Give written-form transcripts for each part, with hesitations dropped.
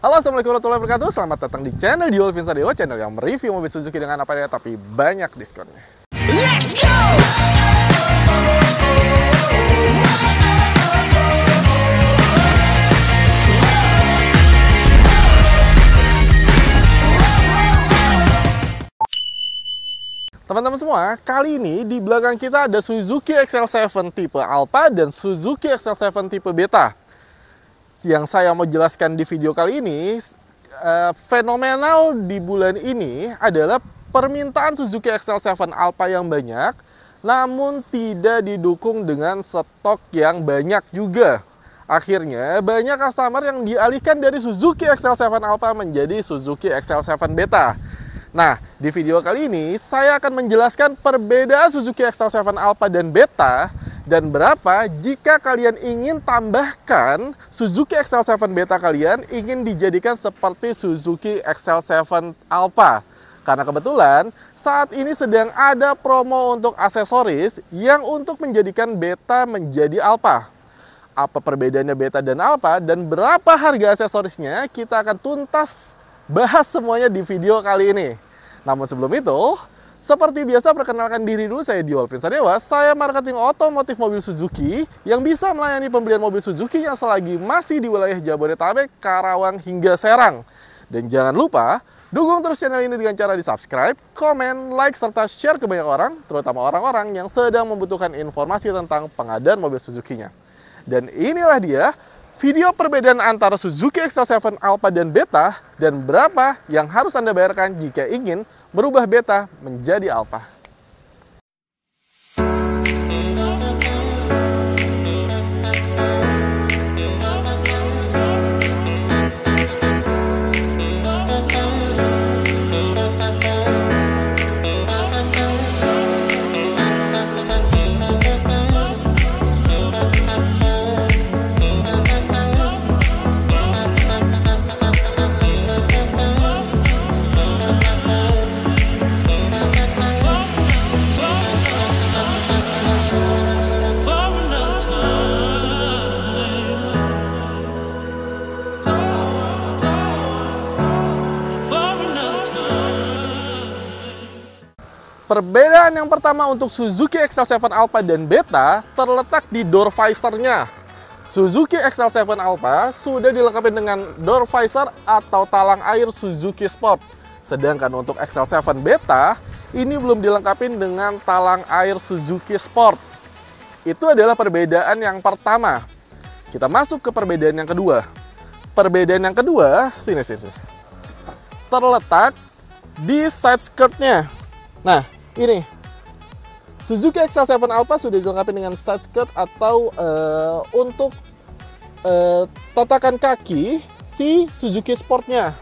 Halo, assalamualaikum warahmatullahi wabarakatuh. Selamat datang di channel Diolvin Sadewa, channel yang mereview mobil Suzuki dengan apa ya, tapi banyak diskonnya. Let's go! Teman-teman semua, kali ini di belakang kita ada Suzuki XL7 tipe Alpha dan Suzuki XL7 tipe Beta. Yang saya mau jelaskan di video kali ini, fenomenal di bulan ini adalah permintaan Suzuki XL7 Alpha yang banyak, namun tidak didukung dengan stok yang banyak juga. Akhirnya, banyak customer yang dialihkan dari Suzuki XL7 Alpha menjadi Suzuki XL7 Beta. Nah, di video kali ini saya akan menjelaskan perbedaan Suzuki XL7 Alpha dan Beta dan berapa jika kalian ingin tambahkan Suzuki XL7 Beta kalian ingin dijadikan seperti Suzuki XL7 Alpha. Karena kebetulan saat ini sedang ada promo untuk aksesoris yang untuk menjadikan Beta menjadi Alpha. Apa perbedaannya Beta dan Alpha dan berapa harga aksesorisnya, kita akan tuntas bahas semuanya di video kali ini. Namun sebelum itu, seperti biasa perkenalkan diri dulu, saya Diolvin Sadewa. Saya marketing otomotif mobil Suzuki yang bisa melayani pembelian mobil Suzuki yang selagi masih di wilayah Jabodetabek, Karawang hingga Serang. Dan jangan lupa dukung terus channel ini dengan cara di subscribe, komen, like, serta share ke banyak orang, terutama orang-orang yang sedang membutuhkan informasi tentang pengadaan mobil Suzuki-nya. Dan inilah dia video perbedaan antara Suzuki XL7 Alpha dan Beta dan berapa yang harus Anda bayarkan jika ingin merubah Beta menjadi Alpha. Perbedaan yang pertama untuk Suzuki XL7 Alpha dan Beta terletak di door visor-nya. Suzuki XL7 Alpha sudah dilengkapi dengan door visor atau talang air Suzuki Sport. Sedangkan untuk XL7 Beta ini belum dilengkapi dengan talang air Suzuki Sport. Itu adalah perbedaan yang pertama. Kita masuk ke perbedaan yang kedua. Perbedaan yang kedua, sini. Terletak di side skirt-nya. Nah, ini Suzuki XL7 Alpha sudah dilengkapi dengan side skirt atau untuk tatakan kaki si Suzuki Sport-nya.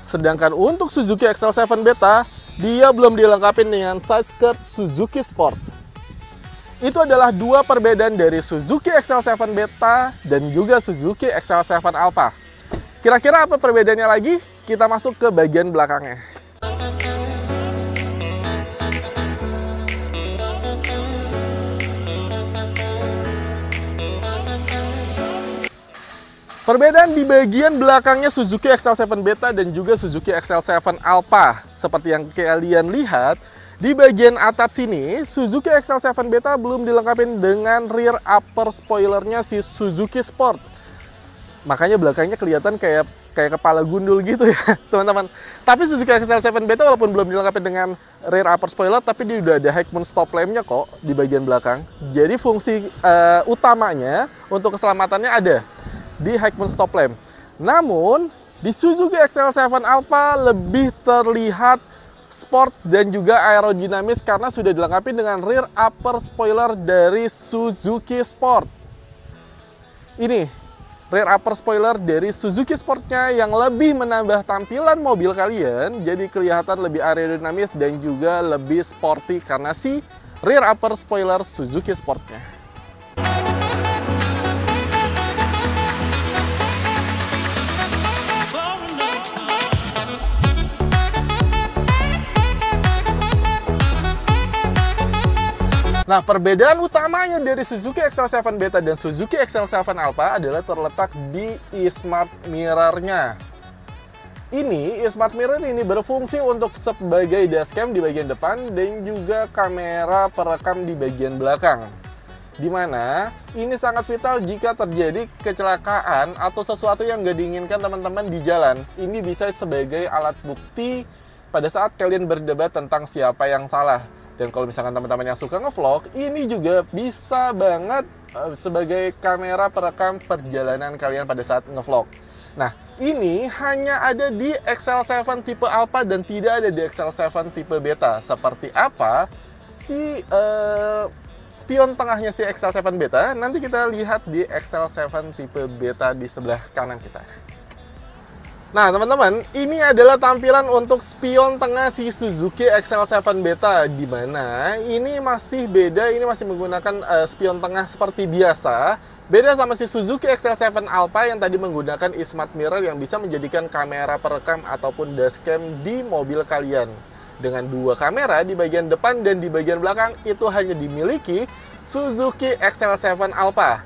Sedangkan untuk Suzuki XL7 Beta, dia belum dilengkapi dengan side skirt Suzuki Sport. Itu adalah dua perbedaan dari Suzuki XL7 Beta dan juga Suzuki XL7 Alpha. Kira-kira apa perbedaannya lagi? Kita masuk ke bagian belakangnya. Perbedaan di bagian belakangnya Suzuki XL7 Beta dan juga Suzuki XL7 Alpha. Seperti yang kalian lihat, di bagian atap sini, Suzuki XL7 Beta belum dilengkapi dengan rear upper spoilernya si Suzuki Sport. Makanya belakangnya kelihatan kayak kepala gundul gitu ya, teman-teman. Tapi Suzuki XL7 Beta walaupun belum dilengkapi dengan rear upper spoiler, tapi dia udah ada Heckman stop lamp-nya kok di bagian belakang. Jadi fungsi utamanya untuk keselamatannya ada di Heckman stop lamp. Namun di Suzuki XL7 Alpha lebih terlihat sport dan juga aerodinamis karena sudah dilengkapi dengan rear upper spoiler dari Suzuki Sport. Ini rear upper spoiler dari Suzuki Sportnya yang lebih menambah tampilan mobil kalian, jadi kelihatan lebih aerodinamis dan juga lebih sporty karena si rear upper spoiler Suzuki Sportnya. Nah, perbedaan utamanya dari Suzuki XL7 Beta dan Suzuki XL7 Alpha adalah terletak di e-smart mirror-nya. Ini e-smart mirror ini berfungsi untuk sebagai dashcam di bagian depan dan juga kamera perekam di bagian belakang. Dimana ini sangat vital jika terjadi kecelakaan atau sesuatu yang nggak diinginkan teman-teman di jalan. Ini bisa sebagai alat bukti pada saat kalian berdebat tentang siapa yang salah. Dan kalau misalkan teman-teman yang suka ngevlog, ini juga bisa banget sebagai kamera perekam perjalanan kalian pada saat ngevlog. Nah, ini hanya ada di XL7 tipe Alpha dan tidak ada di XL7 tipe Beta. Seperti apa si spion tengahnya si XL7 Beta? Nanti kita lihat di XL7 tipe Beta di sebelah kanan kita. Nah, teman-teman, ini adalah tampilan untuk spion tengah si Suzuki XL7 Beta, di mana ini masih beda, ini masih menggunakan spion tengah seperti biasa. Beda sama si Suzuki XL7 Alpha yang tadi menggunakan e-smart mirror yang bisa menjadikan kamera perekam ataupun dashcam di mobil kalian. Dengan dua kamera di bagian depan dan di bagian belakang itu hanya dimiliki Suzuki XL7 Alpha.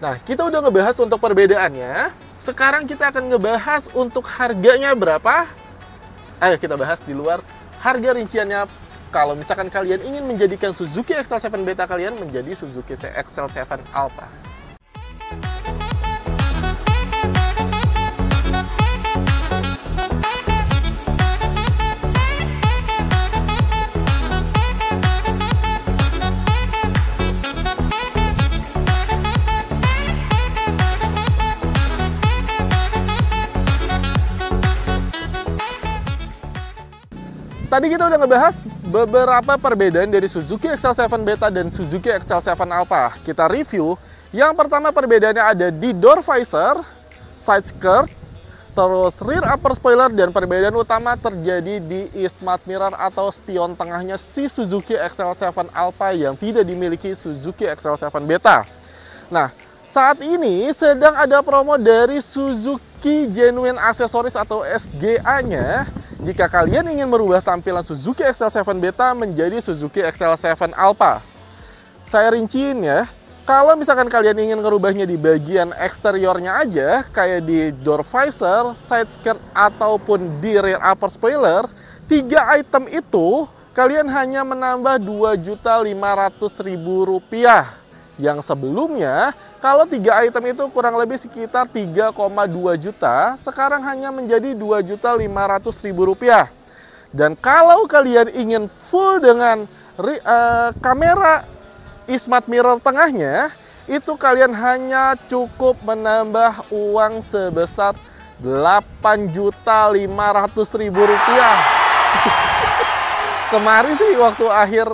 Nah, kita udah ngebahas untuk perbedaannya. Sekarang kita akan ngebahas untuk harganya berapa. Ayo kita bahas di luar harga rinciannya. Kalau misalkan kalian ingin menjadikan Suzuki XL7 Beta kalian menjadi Suzuki XL7 Alpha. Tadi kita udah ngebahas beberapa perbedaan dari Suzuki XL7 Beta dan Suzuki XL7 Alpha. Kita review. Yang pertama perbedaannya ada di door visor, side skirt, terus rear upper spoiler, dan perbedaan utama terjadi di e-smart mirror atau spion tengahnya si Suzuki XL7 Alpha yang tidak dimiliki Suzuki XL7 Beta. Nah, saat ini sedang ada promo dari Suzuki Genuine Accessories atau SGA-nya. Jika kalian ingin merubah tampilan Suzuki XL7 Beta menjadi Suzuki XL7 Alpha. Saya rinciin ya. Kalau misalkan kalian ingin merubahnya di bagian eksteriornya aja, kayak di door visor, side skirt, ataupun di rear upper spoiler, 3 item itu kalian hanya menambah Rp2.500.000. Yang sebelumnya, kalau 3 item itu kurang lebih sekitar 3,2 juta, sekarang hanya menjadi Rp2.500.000. Dan kalau kalian ingin full dengan kamera e-smart mirror tengahnya, itu kalian hanya cukup menambah uang sebesar Rp8.500.000. Kemarin sih waktu akhir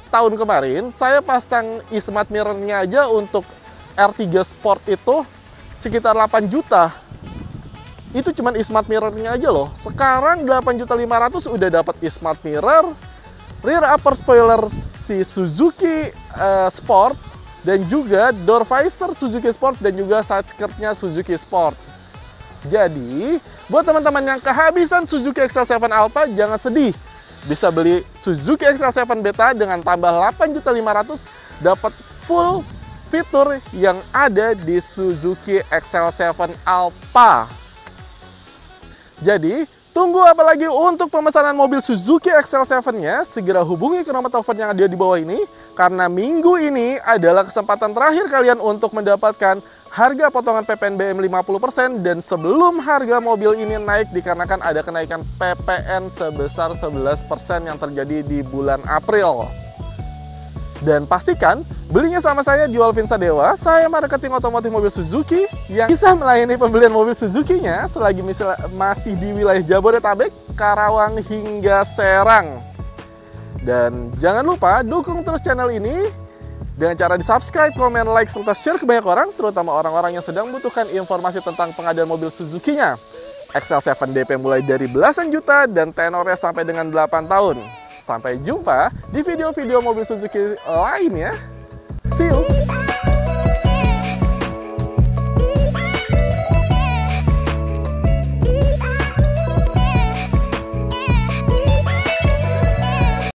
tahun kemarin saya pasang e-smart mirror-nya aja untuk R3 Sport itu sekitar 8 juta. Itu cuman e-smart mirror-nya aja loh. Sekarang 8.500.000 udah dapat e-smart mirror, rear upper spoiler si Suzuki Sport, dan juga door visor Suzuki Sport, dan juga side skirt-nya Suzuki Sport. Jadi, buat teman-teman yang kehabisan Suzuki XL7 Alpha, jangan sedih. Bisa beli Suzuki XL7 Beta dengan tambah 8.500.000, dapat full fitur yang ada di Suzuki XL7 Alpha. Jadi, tunggu apa lagi untuk pemesanan mobil Suzuki XL7-nya? Segera hubungi ke nomor telepon yang ada di bawah ini, karena minggu ini adalah kesempatan terakhir kalian untuk mendapatkan harga potongan PPNBM 50%, dan sebelum harga mobil ini naik dikarenakan ada kenaikan PPN sebesar 11% yang terjadi di bulan April. Dan pastikan belinya sama saya, Jual Vinsadewa. Saya marketing otomotif mobil Suzuki yang bisa melayani pembelian mobil Suzuki-nya selagi masih di wilayah Jabodetabek, Karawang hingga Serang. Dan jangan lupa dukung terus channel ini dengan cara di-subscribe, komen, like, serta share ke banyak orang, terutama orang-orang yang sedang membutuhkan informasi tentang pengadaan mobil Suzuki-nya. XL7 DP mulai dari belasan juta dan tenornya sampai dengan 8 tahun. Sampai jumpa di video-video mobil Suzuki lainnya.